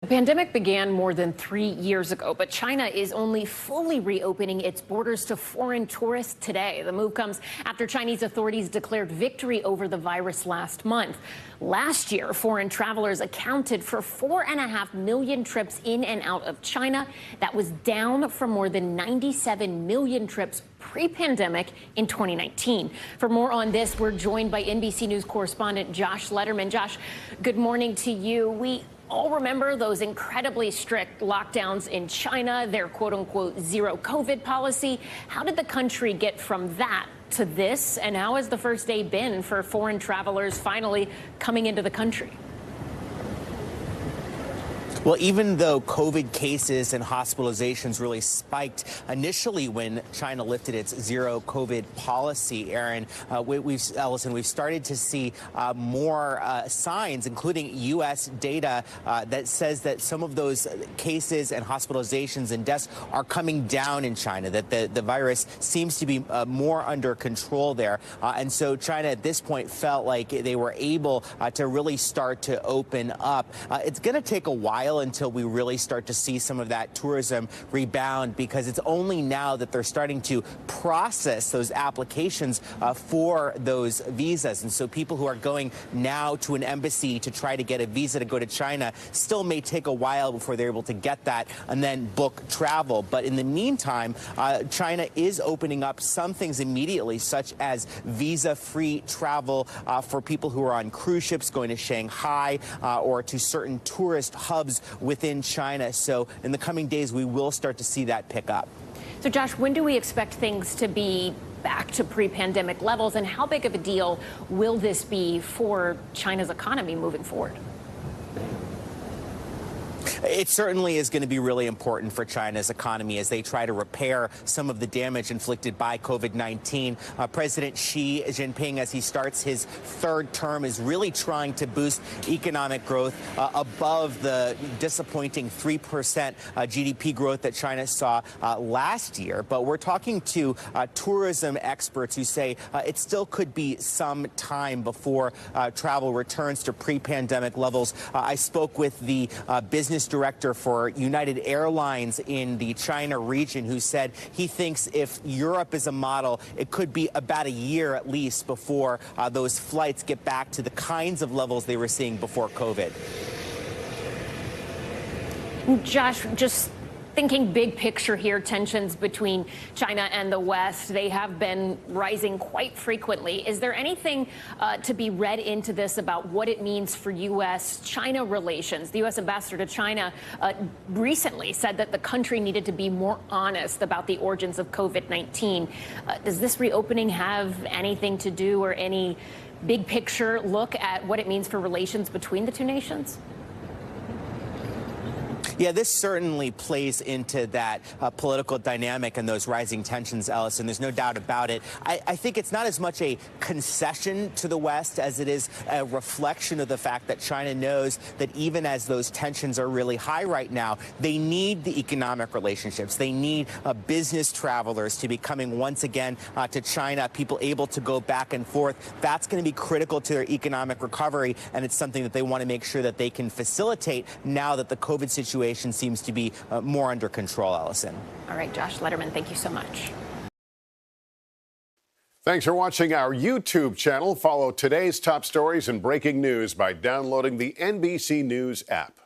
The pandemic began more than 3 years ago, but China is only fully reopening its borders to foreign tourists today. The move comes after Chinese authorities declared victory over the virus last month. Last year, foreign travelers accounted for 4.5 million trips in and out of China. That was down from more than 97 million trips pre-pandemic in 2019. For more on this, we're joined by NBC News correspondent Josh Lederman. Josh, good morning to you. We all remember those incredibly strict lockdowns in China, their quote-unquote zero COVID policy. How did the country get from that to this? And how has the first day been for foreign travelers finally coming into the country? Well, even though COVID cases and hospitalizations really spiked initially when China lifted its zero COVID policy, Aaron, we've started to see more signs, including U.S. data that says that some of those cases and hospitalizations and deaths are coming down in China, that the virus seems to be more under control there. And so China at this point felt like they were able to really start to open up. It's going to take a while until we really start to see some of that tourism rebound, because it's only now that they're starting to process those applications for those visas. And so people who are going now to an embassy to try to get a visa to go to China still may take a while before they're able to get that and then book travel. But in the meantime, China is opening up some things immediately, such as visa-free travel for people who are on cruise ships going to Shanghai or to certain tourist hubs within China. So in the coming days, we will start to see that pick up. So, Josh, when do we expect things to be back to pre-pandemic levels, and how big of a deal will this be for China's economy moving forward? It certainly is going to be really important for China's economy as they try to repair some of the damage inflicted by COVID-19. President Xi Jinping, as he starts his third term, is really trying to boost economic growth above the disappointing 3% GDP growth that China saw last year. But we're talking to tourism experts who say it still could be some time before travel returns to pre-pandemic levels. I spoke with the business director for United Airlines in the China region, who said he thinks if Europe is a model, it could be about a year at least before those flights get back to the kinds of levels they were seeing before COVID. Josh, just thinking big picture here, tensions between China and the West, they have been rising quite frequently. Is there anything to be read into this about what it means for U.S.-China relations? The U.S. ambassador to China recently said that the country needed to be more honest about the origins of COVID-19. Does this reopening have anything to do, or any big picture look at what it means for relations between the two nations? Yeah, this certainly plays into that political dynamic and those rising tensions, Ellison. There's no doubt about it. I think it's not as much a concession to the West as it is a reflection of the fact that China knows that even as those tensions are really high right now, they need the economic relationships. They need business travelers to be coming once again to China, people able to go back and forth. That's going to be critical to their economic recovery, and it's something that they want to make sure that they can facilitate now that the COVID situation seems to be more under control, Ellison. All right, Josh Lederman, thank you so much. Thanks for watching our YouTube channel. Follow today's top stories and breaking news by downloading the NBC News app.